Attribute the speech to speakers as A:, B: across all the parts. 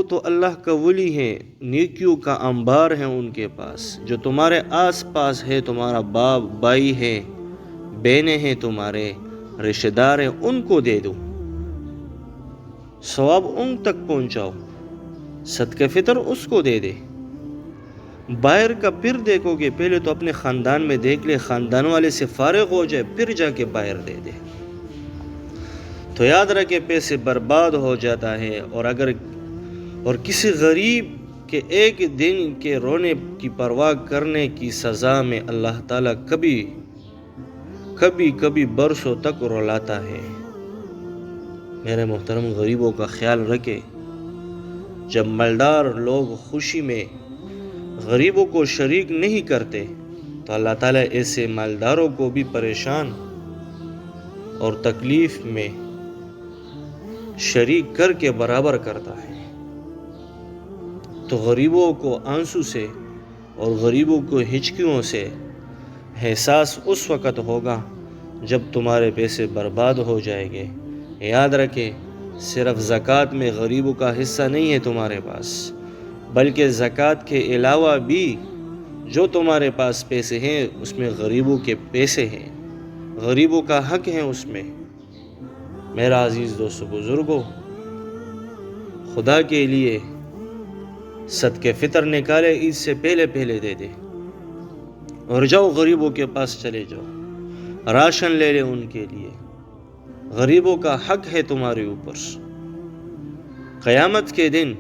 A: تو اللہ کا ولی ہے، نیکیوں کا انبار ہے ان کے پاس. جو تمہارے آس پاس ہے، تمہارا باپ بھائی ہے، بہنیں ہیں، تمہارے رشتہ دار ہیں، ان کو دے دو، ثواب ان تک پہنچاؤ. صدقہ فطر اس کو دے دے. باہر کا پھر دیکھو گے، پہلے تو اپنے خاندان میں دیکھ لے، خاندان والے سے فارغ ہو جائے، پھر جا کے باہر دے دے. تو یاد رکھے پیسے برباد ہو جاتا ہے. اور کسی غریب کے ایک دن کے رونے کی پرواہ کرنے کی سزا میں اللہ تعالیٰ کبھی برسوں تک رلاتا ہے. میرے محترم، غریبوں کا خیال رکھے. جب مالدار لوگ خوشی میں غریبوں کو شریک نہیں کرتے تو اللہ تعالیٰ ایسے مالداروں کو بھی پریشان اور تکلیف میں شریک کر کے برابر کرتا ہے. تو غریبوں کو آنسو سے اور غریبوں کو ہچکیوں سے احساس اس وقت ہوگا جب تمہارے پیسے برباد ہو جائیں گے. یاد رکھے، صرف زکوٰۃ میں غریبوں کا حصہ نہیں ہے تمہارے پاس، بلکہ زکوٰۃ کے علاوہ بھی جو تمہارے پاس پیسے ہیں اس میں غریبوں کے پیسے ہیں، غریبوں کا حق ہے اس میں. میرا عزیز دوستو بزرگوں، خدا کے لیے صدقہ فطر نکالے، عید سے پہلے دے دے، اور جاؤ غریبوں کے پاس چلے جاؤ، راشن لے لے ان کے لیے. غریبوں کا حق ہے تمہارے اوپر. قیامت کے دن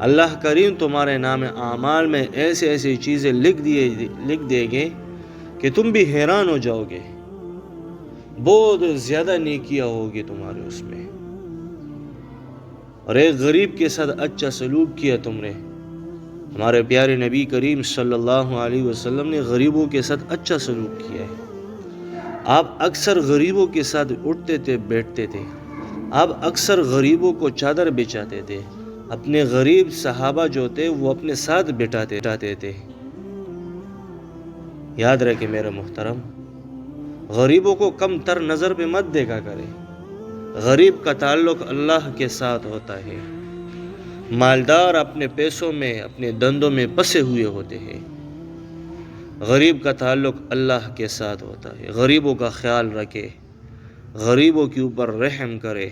A: اللہ کریم تمہارے نام اعمال میں ایسی چیزیں لکھ دے گے کہ تم بھی حیران ہو جاؤ گے. بہت زیادہ نیکیاں ہوگی تمہارے اس میں. اور ایک غریب کے ساتھ اچھا سلوک کیا تم نے. ہمارے پیارے نبی کریم صلی اللہ علیہ وسلم نے غریبوں کے ساتھ اچھا سلوک کیا ہے. آپ اکثر غریبوں کے ساتھ اٹھتے تھے، بیٹھتے تھے. آپ اکثر غریبوں کو چادر بچھاتے تھے. اپنے غریب صحابہ جو تھے وہ اپنے ساتھ بٹھاتے تھے. یاد رکھے میرے محترم، غریبوں کو کم تر نظر پہ مت دیکھا کرے. غریب کا تعلق اللہ کے ساتھ ہوتا ہے. مالدار اپنے پیسوں میں، اپنے دندوں میں پسے ہوئے ہوتے ہیں. غریب کا تعلق اللہ کے ساتھ ہوتا ہے. غریبوں کا خیال رکھے، غریبوں کے اوپر رحم کرے.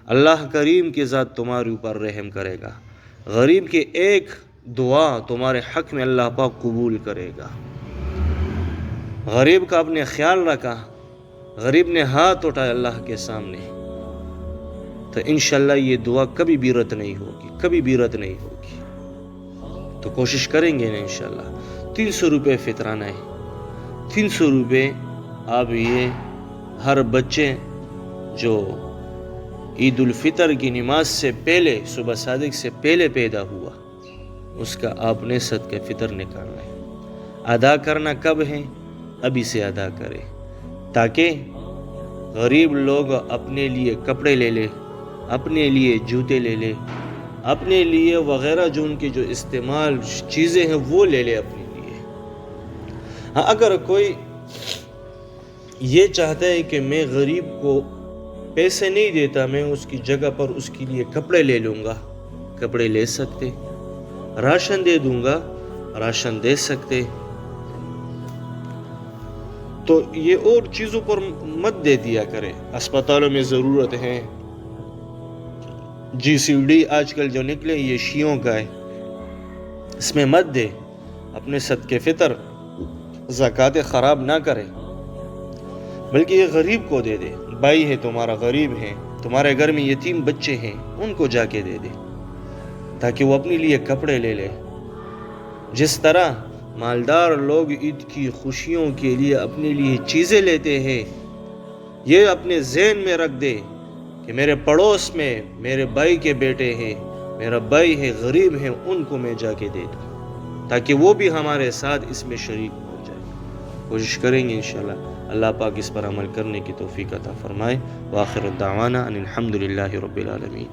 A: اللہ کریم کی ذات تمہارے اوپر رحم کرے گا. غریب کی ایک دعا تمہارے حق میں اللہ پاک قبول کرے گا. غریب کا اپنے خیال رکھا، غریب نے ہاتھ اٹھایا اللہ کے سامنے، تو انشاءاللہ یہ دعا کبھی بھی رد نہیں ہوگی. تو کوشش کریں گے نا انشاءاللہ. 300 روپے فطرانہ ہے. 300 روپے آپ یہ ہر بچے جو عید الفطر کی نماز سے پہلے، صبح صادق سے پہلے پیدا ہوا، اس کا آپ نے صدقہ فطر نکالنا ہے. ادا کرنا کب ہے؟ ابھی سے ادا کرے، تاکہ غریب لوگ اپنے لیے کپڑے لے لے، اپنے لیے جوتے لے لے، اپنے لیے وغیرہ جو ان کی جو استعمال چیزیں ہیں وہ لے لے اپنے لیے. ہاں، اگر کوئی یہ چاہتا ہے کہ میں غریب کو پیسے نہیں دیتا، میں اس کی جگہ پر اس کے لیے کپڑے لے لوں گا، کپڑے لے سکتے. راشن دے دوں گا، راشن دے سکتے. تو یہ اور چیزوں پر مت دے دیا کرے. اسپتالوں میں ضرورت ہے، GCD آج کل جو نکلے یہ شیعوں کا ہے، اس میں مت دے. اپنے صدقہ فطر زکوٰۃ خراب نہ کرے، بلکہ یہ غریب کو دے دے. بھائی ہے تمہارا غریب ہے، تمہارے گھر میں یتیم بچے ہیں، ان کو جا کے دے دے، تاکہ وہ اپنے لیے کپڑے لے لے. جس طرح مالدار لوگ عید کی خوشیوں کے لیے اپنے لیے چیزیں لیتے ہیں، یہ اپنے ذہن میں رکھ دے کہ میرے پڑوس میں میرے بھائی کے بیٹے ہیں، میرا بھائی ہے، غریب ہے، ان کو میں جا کے دے دوں، تاکہ وہ بھی ہمارے ساتھ اس میں شریک ہو جائے. کوشش کریں گے انشاءاللہ. اللہ پاک اس پر عمل کرنے کی توفیق عطا فرمائے. وآخر الدعوانا ان الحمد للہ رب العالمین.